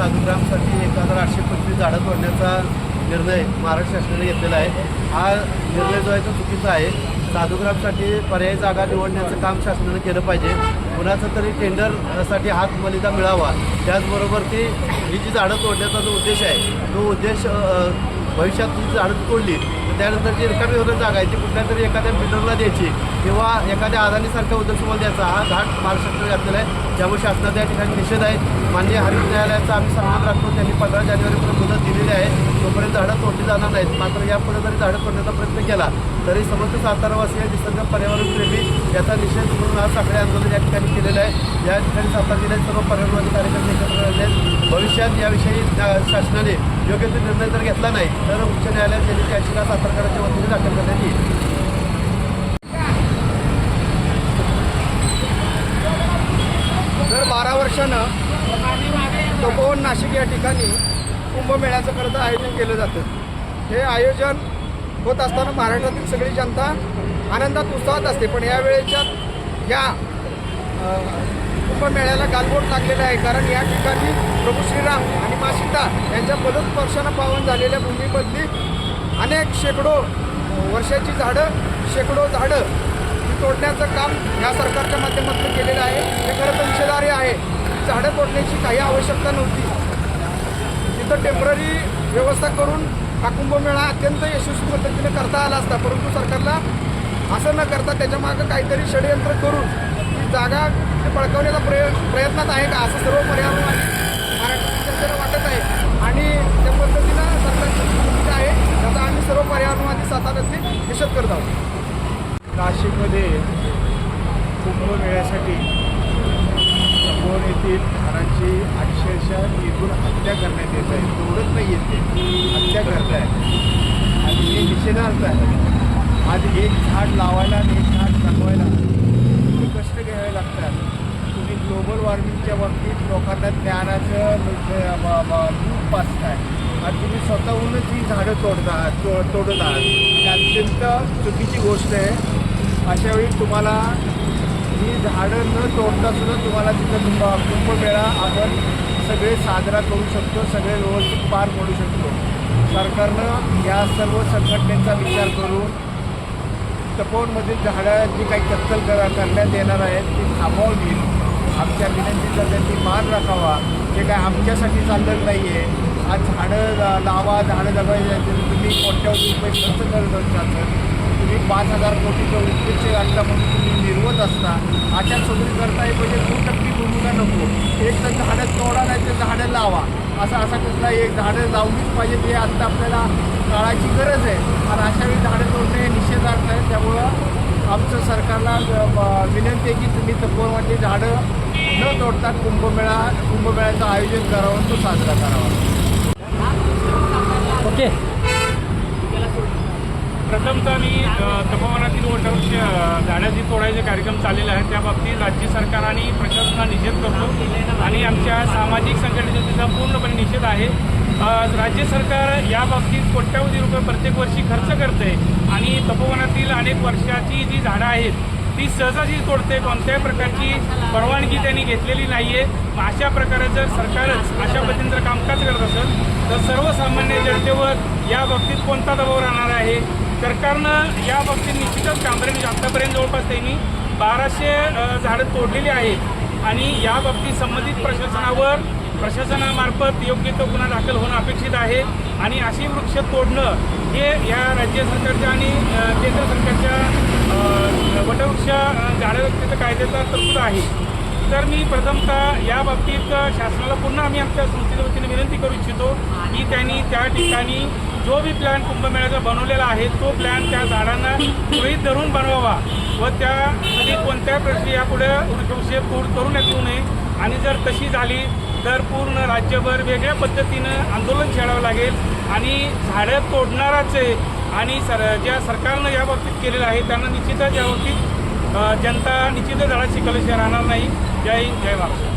साधुग्रामसाठी 1825 झाडं तोडण्याचा निर्णय महाराष्ट्र शासनाने घेतलेला आहे। हा निर्णय जो आहे तो चुकीचा आहे। साधुग्रामसाठी पर्यायी जागा निवडण्याचं काम शासनाने केलं पाहिजे। कुणाचं तरी टेंडरसाठी हातमलिदा मिळावा। त्याचबरोबर ही जी झाडं तोडण्याचा जो उद्देश आहे तो उद्देश भविष्यात जी झाडं तोडली त्यानंतर जी रिकामी होणारी जागा आहे ती कुठल्या तरी एखाद्या बिल्डरला द्यायची किंवा एखाद्या अदानीसारख्या उद्योगसमोर द्यायचा हा घाट महाराष्ट्राने घातलेला आहे। त्यामुळे शासनाचा या ठिकाणी निषेध आहे। माननीय हरित न्यायालयाचा आम्ही सन्मान राखतो। त्यांनी 15 जानेवारीपर्यंत मुदत दिलेली आहे। तोपर्यंत झाडं तोडली जाणार नाहीत। मात्र यापुढे जरी झाडं तोडण्याचा प्रयत्न केला तरी समस्त सातारावासी निसर्ग पर्यावरणप्रेमी याचा निषेध म्हणून आज साखळी आंदोलन या ठिकाणी केलेलं आहे। या ठिकाणी सातारा जिल्ह्यात सर्व पर्यावरणवादी कार्यकर्ते एकत्र राहिले आहेत। भविष्यात याविषयी शासनाने योग्य ते निर्णय जर घेतला नाही तर उच्च न्यायालयात त्यांची याचिका सातारकरांच्या वतीने दाखल करण्यात येईल। दर 12 वर्षानं तपोवन नाशिक या ठिकाणी कुंभमेळ्याचं खरं तर आयोजन केलं जातं। हे आयोजन होत असताना महाराष्ट्रातील सगळी जनता आनंदात उत्साहात असते। पण यावेळेच्या या कुंभमेळ्याला गालबोट लागलेलं आहे। कारण या ठिकाणी प्रभू श्रीराम आणि माँ सीता यांच्या पदस्पर्शानं पावन झालेल्या भूमीमधली अनेक शेकडो वर्षाची झाडं शेकडो झाडं तोडण्याचं काम या सरकारच्या माध्यमातून केलेलं आहे। हे खरं तर निषेधार्ह आहे। झाडं तोडण्याची काही आवश्यकता नव्हती। तिथं टेम्पररी व्यवस्था करून हा कुंभमेळा अत्यंत यशस्वी पद्धतीने करता आला असता। परंतु सरकारला असं न करता त्याच्यामागं काहीतरी षडयंत्र करून ही जागा बळकावण्याचा प्रयत्नात आहे का असं सर्व पर्यावरण महाराष्ट्राला वाटत आहे। आणि त्या पद्धतीनं सरकारची भूमिका आहे त्याचा आम्ही सर्व पर्यावरणवादी साताऱ्यातले निषेध करत आहोत। नाशिकमध्ये कुंभमेळ्यासाठी तपोवन येथील झाडांची अक्षरशः निघून हत्या करण्यात येत आहे। तोडत नाही येते, हत्या करत आहे आणि हे निषेधार्थ आहे। आज एक झाड लावायला आणि एक झाड जगवायला खूप कष्ट घ्यावे लागतात। तुम्ही ग्लोबल वॉर्मिंगच्या बाबतीत लोकांना ज्ञानाचं दूध पाचताय आणि तुम्ही स्वतःहूनच ही झाडं तोडत आहात। ही अत्यंत चुकीची गोष्ट आहे। अशावेळी तुम्हाला ही झाडं न तोडता सुद्धा तुम्हाला तिथं कुंभमेळा आपण सगळे साजरा करू शकतो, सगळे व्यवस्थित पार पडू शकतो। सरकारनं या सर्व संघटनेचा विचार करून तपोवनमधील झाडं जी काही कत्तल करण्यात येणार आहेत ती थांबवावी। आमच्या विनंतीचा त्यांनी मान राखावा। हे काय आमच्यासाठी चाललेलं नाही आहे। आज झाडं लावा, झाडं जगवायचे तुम्ही कोट्यावधी रुपये खर्च करत असतात। तुम्ही 5,000 कोटीचं उद्देश आणला म्हणून तुम्ही निर्वत असता। अशा सोबत करताय म्हणजे खूप टक्की भूमिका नको। एक तर झाडं तोडा नाही तर झाडं लावा असा कुठला एक झाडं लावलीच पाहिजे। ते आत्ता आपल्याला काळाची गरज आहे आणि अशावेळी झाडं तोडणे हे निषेधार्थ आहे। त्यामुळं आमचं सरकारला विनंती आहे की तुम्ही तपोवनमध्ये झाडं न तोडता कुंभमेळ्याचं आयोजन करावं, तो साजरा करावा। ओके, प्रथमतः मी तपोवनातील वटवृक्ष झाडं जी तोडायचे कार्यक्रम चाललेले आहेत त्या बाबतीत राज्य सरकार आणि प्रशासनाला निषेध करतो आणि आमच्या सामाजिक संघटनेचा तिचा पूर्णपणे निषेध आहे। राज्य सरकार या बाबतीत कोट्यावधी रुपये प्रत्येक वर्षी खर्च करते आणि तपोवनातील अनेक वर्षाची जी झाडं आहेत ती सहजासहजी तोडते। कोणत्याही प्रकारची परवानगी त्यांनी घेतलेली नाही आहे। अशा प्रकारे जर सरकारच अशा पद्धतीने जर कामकाज करत असेल तर सर्वसामान्य जनतेवर या बाबतीत कोणता दबाव राहणार आहे? सरकारनं या बाबतीत निश्चितच गांभीर्याने आतापर्यंत जवळपास त्यांनी 1200 झाडं तोडलेली आहेत आणि या बाबतीत संबंधित प्रशासनामार्फत योग्य तो गुन्हा दाखल होणं अपेक्षित आहे आणि अशी वृक्ष तोडणं हे या राज्य सरकारच्या आणि केंद्र सरकारच्या वटवृक्ष झाडं कायद्याचा तरतूद आहे। तर मी प्रथमतः या बाबतीत शासनाला पुन्हा आम्ही आमच्या संस्थेच्या वतीने विनंती करू इच्छितो की त्यांनी त्या ठिकाणी जो भी प्लॅन कुंभमेळ्याचा बनवलेला आहे तो प्लॅन त्या झाडांना गृहीत धरून बनवावा व त्यामध्ये कोणत्याही प्रश्न यापुढे वृक्ष करून येऊ नये आणि जर तशी झाली तर पूर्ण राज्यभर वेगळ्या पद्धतीनं आंदोलन छेडावं लागेल आणि झाडं तोडणाराचे आणि ज्या सरकारनं या बाबतीत केलेलं आहे त्यांना निश्चितच या बाबतीत जनता निश्चितच झाडं शिकल्याशिवाय राहणार नाही। जय हिंद, जय महाराष्ट्र।